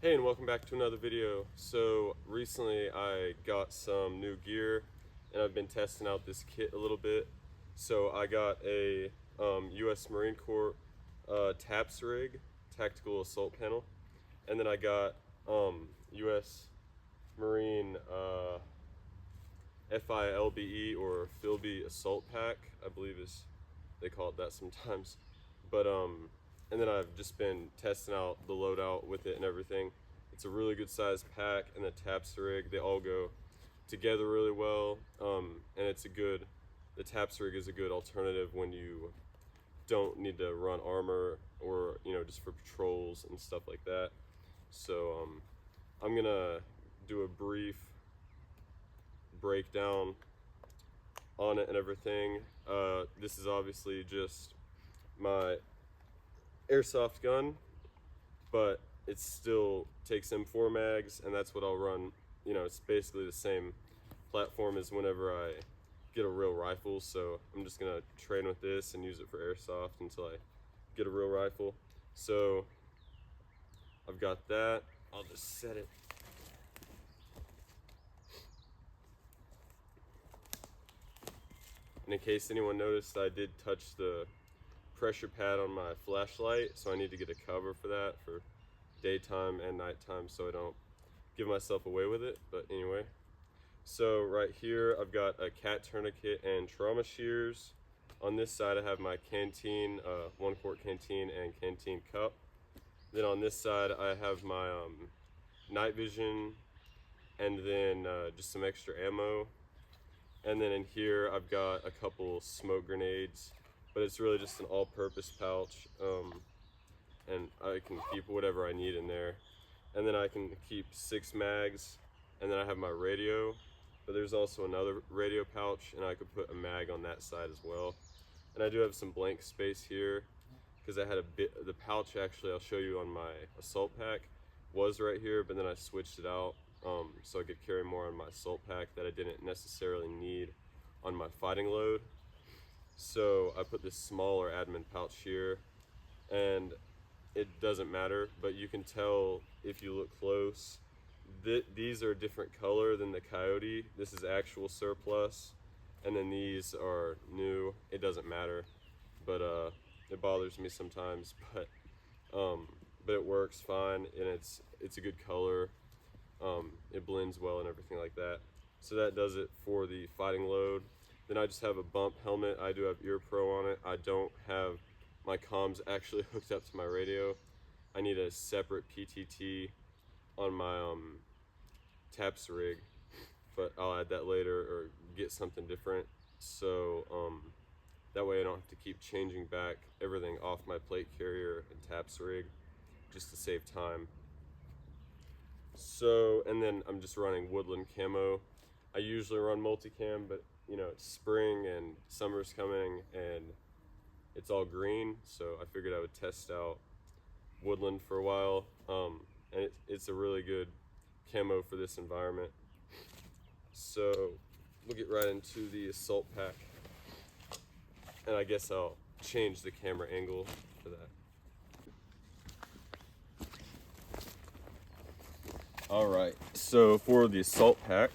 Hey, and welcome back to another video. So recently I got some new gear and I've been testing out this kit a little bit. So I got a US Marine Corps TAPS rig, tactical assault panel, and then I got US Marine FILBE or Philby assault pack, I believe is they call it that sometimes. But and then I've just been testing out the loadout with it and everything. It's a really good size pack, and the TAPS rig, they all go together really well. And the TAPS rig is a good alternative when you don't need to run armor or just for patrols and stuff like that. So I'm gonna do a brief breakdown on it and everything. This is obviously just my airsoft gun, but it still takes M4 mags, and that's what I'll run. It's basically the same platform as whenever I get a real rifle, so I'm just gonna train with this and use it for airsoft until I get a real rifle. So I've got that. I'll just set it. And in case anyone noticed, I did touch the pressure pad on my flashlight, so I need to get a cover for that for daytime and nighttime so I don't give myself away with it. But anyway, so right here I've got a cat tourniquet and trauma shears. On this side I have my canteen, 1-quart canteen and canteen cup. Then on this side I have my night vision, and then just some extra ammo. And then in here I've got a couple smoke grenades, but it's really just an all-purpose pouch, and I can keep whatever I need in there. And then I can keep 6 mags, and then I have my radio, but there's also another radio pouch, and I could put a mag on that side as well. And I do have some blank space here because I had the pouch, actually I'll show you on my assault pack, was right here, but then I switched it out so I could carry more on my assault pack that I didn't necessarily need on my fighting load. So I put this smaller admin pouch here, and it doesn't matter, but you can tell if you look close, these are a different color than the Coyote. This is actual surplus, and then these are new. It doesn't matter, but it bothers me sometimes, but it works fine, and it's a good color. It blends well and everything like that. So that does it for the fighting load. Then I just have a bump helmet. I do have ear pro on it. I don't have my comms actually hooked up to my radio. I need a separate PTT on my TAPS rig, but I'll add that later or get something different. So that way I don't have to keep changing back everything off my plate carrier and TAPS rig just to save time. So, and then I'm just running woodland camo. I usually run multicam, but it's spring and summer's coming and it's all green, so I figured I would test out woodland for a while. And it's a really good camo for this environment. So we'll get right into the assault pack, and I guess I'll change the camera angle for that. Alright, so for the assault pack,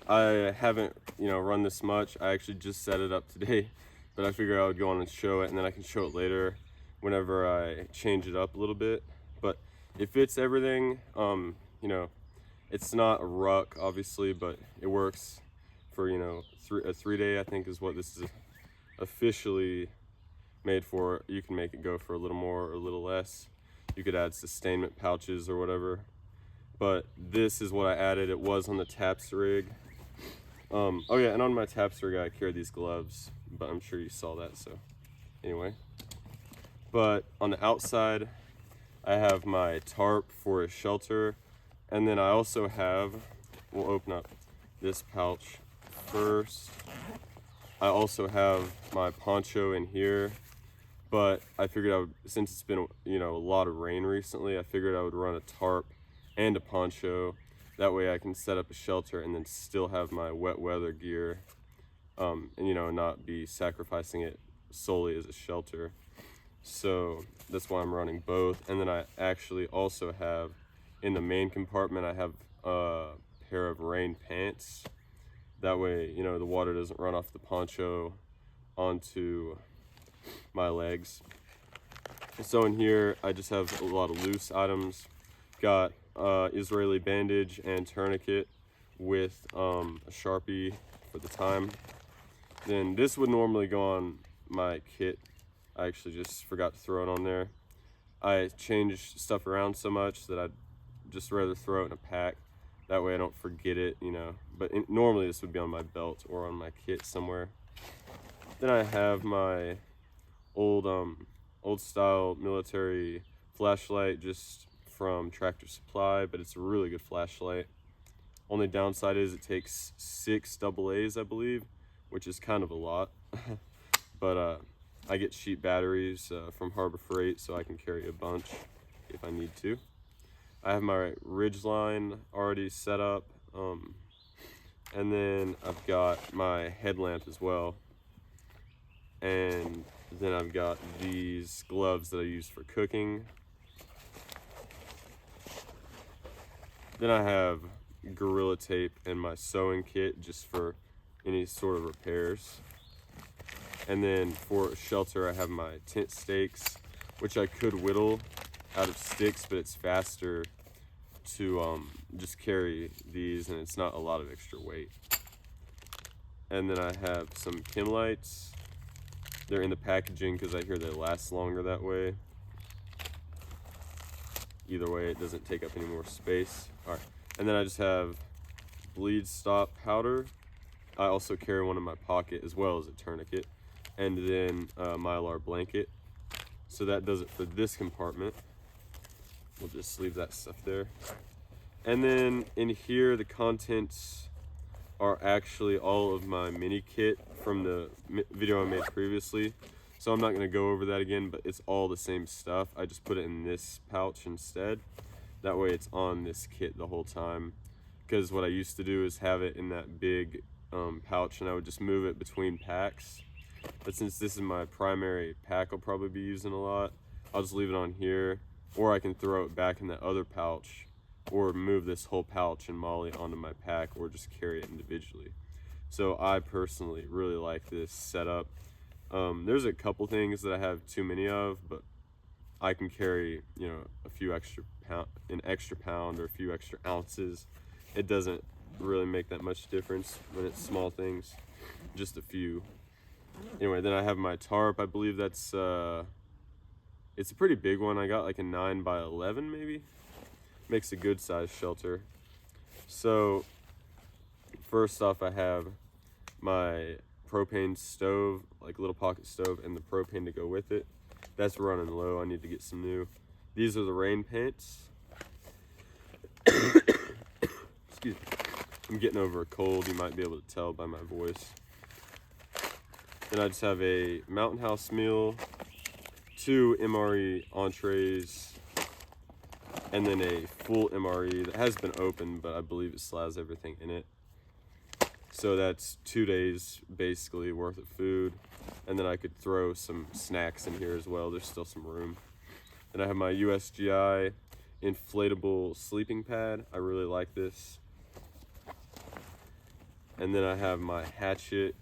I haven't run this much. I actually just set it up today, but I figured I would go on and show it, and then I can show it later whenever I change it up a little bit. But it fits everything. It's not a ruck obviously, but it works for a 3-day, I think is what this is officially made for. You can make it go for a little more or a little less. You could add sustainment pouches or whatever, but this is what I added. It was on the TAPS rig. Oh yeah, and on my TAPS rig I carry these gloves, but I'm sure you saw that, so anyway. But on the outside I have my tarp for a shelter, and then I also have, we'll open up this pouch first. I also have my poncho in here, but I figured since it's been a lot of rain recently, I figured I would run a tarp and a poncho. That way I can set up a shelter and then still have my wet weather gear, and not be sacrificing it solely as a shelter. So that's why I'm running both. And then I actually also have in the main compartment, I have a pair of rain pants. That way, you know, the water doesn't run off the poncho onto my legs. So in here, I just have a lot of loose items. Got Israeli bandage and tourniquet with a Sharpie for the time. Then this would normally go on my kit. I actually just forgot to throw it on there. I changed stuff around so much that I'd just rather throw it in a pack. That way I don't forget it, you know. But normally this would be on my belt or on my kit somewhere. Then I have my old style military flashlight just from Tractor Supply, but it's a really good flashlight. Only downside is it takes 6 AA's, I believe, which is kind of a lot. But I get cheap batteries from Harbor Freight, so I can carry a bunch if I need to. I have my Ridgeline already set up, and then I've got my headlamp as well. And then I've got these gloves that I use for cooking. Then I have Gorilla Tape and my sewing kit just for any sort of repairs. And then for shelter, I have my tent stakes, which I could whittle out of sticks, but it's faster to just carry these, and it's not a lot of extra weight. And then I have some Kim lights. They're in the packaging because I hear they last longer that way. Either way, it doesn't take up any more space. All right, and then I just have bleed stop powder. I also carry one in my pocket as well as a tourniquet, and then a Mylar blanket. So that does it for this compartment. We'll just leave that stuff there. And then in here, the contents are actually all of my mini kit from the video I made previously. So I'm not gonna go over that again, but it's all the same stuff. I just put it in this pouch instead. That way it's on this kit the whole time. Because what I used to do is have it in that big pouch, and I would just move it between packs. But since this is my primary pack I'll probably be using a lot, I'll just leave it on here, or I can throw it back in that other pouch, or move this whole pouch and Molly onto my pack, or just carry it individually. So I personally really like this setup. There's a couple things that I have too many of, but I can carry, you know, an extra pound or a few extra ounces. It doesn't really make that much difference when it's small things, just a few. Anyway, then I have my tarp. I believe that's it's a pretty big one. I got like a 9x11 maybe. Makes a good size shelter. So first off, I have my propane stove, like a little pocket stove, and the propane to go with it. That's running low. I need to get some new. These are the rain pants. Excuse me. I'm getting over a cold. You might be able to tell by my voice. Then I just have a Mountain House meal, 2 MRE entrees, and then a full MRE that has been opened, but I believe it still has everything in it. So that's 2 days basically worth of food. And then I could throw some snacks in here as well. There's still some room. And I have my USGI inflatable sleeping pad. I really like this. And then I have my hatchet,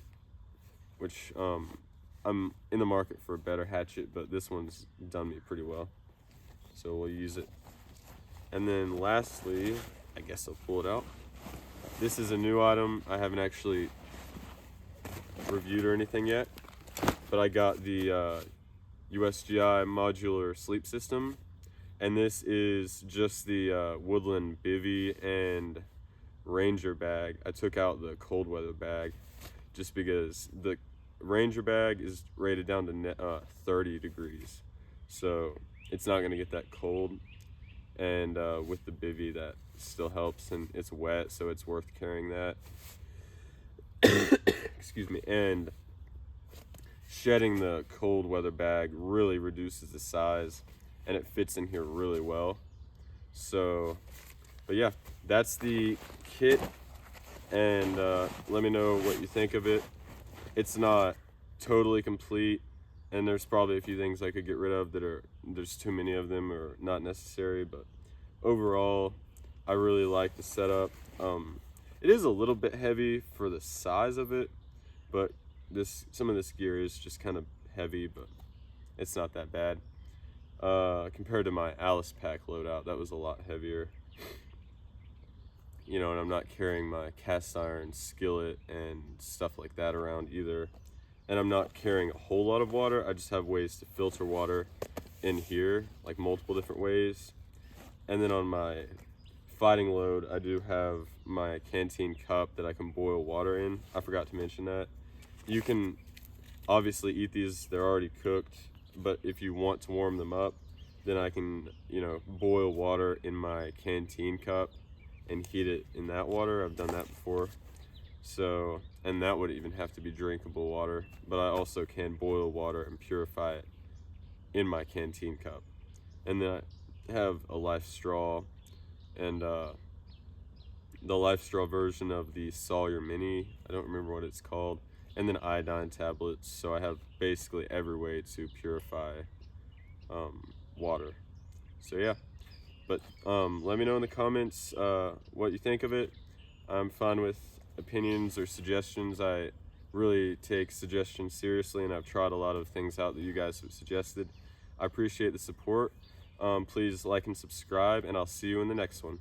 which I'm in the market for a better hatchet, but this one's done me pretty well, so we'll use it. And then lastly, I guess I'll pull it out. This is a new item. I haven't actually reviewed or anything yet, but I got the USGI modular sleep system, and this is just the Woodland bivy and Ranger bag. I took out the cold weather bag just because the Ranger bag is rated down to 30 degrees, so it's not going to get that cold. And with the bivy, that still helps, and it's wet, so it's worth carrying that. Excuse me. And shedding the cold weather bag really reduces the size, and it fits in here really well. So, but yeah, that's the kit, and let me know what you think of it. It's not totally complete, and there's probably a few things I could get rid of that there's too many of them or not necessary, but overall, I really like the setup. It is a little bit heavy for the size of it, but some of this gear is just kind of heavy, but it's not that bad. Compared to my Alice pack loadout, that was a lot heavier. You know, and I'm not carrying my cast iron skillet and stuff like that around either. And I'm not carrying a whole lot of water. I just have ways to filter water in here, like multiple different ways. And then on my fighting load, I do have my canteen cup that I can boil water in. I forgot to mention that. You can obviously eat these, they're already cooked, but if you want to warm them up, then I can, you know, boil water in my canteen cup and heat it in that water. I've done that before. So, and that would even have to be drinkable water, but I also can boil water and purify it in my canteen cup. And then I have a life straw, and the life straw version of the Sawyer Mini, I don't remember what it's called, and then iodine tablets. So I have basically every way to purify water. So yeah, but let me know in the comments what you think of it. I'm fine with opinions or suggestions. I really take suggestions seriously, and I've tried a lot of things out that you guys have suggested. I appreciate the support. Please like and subscribe, and I'll see you in the next one.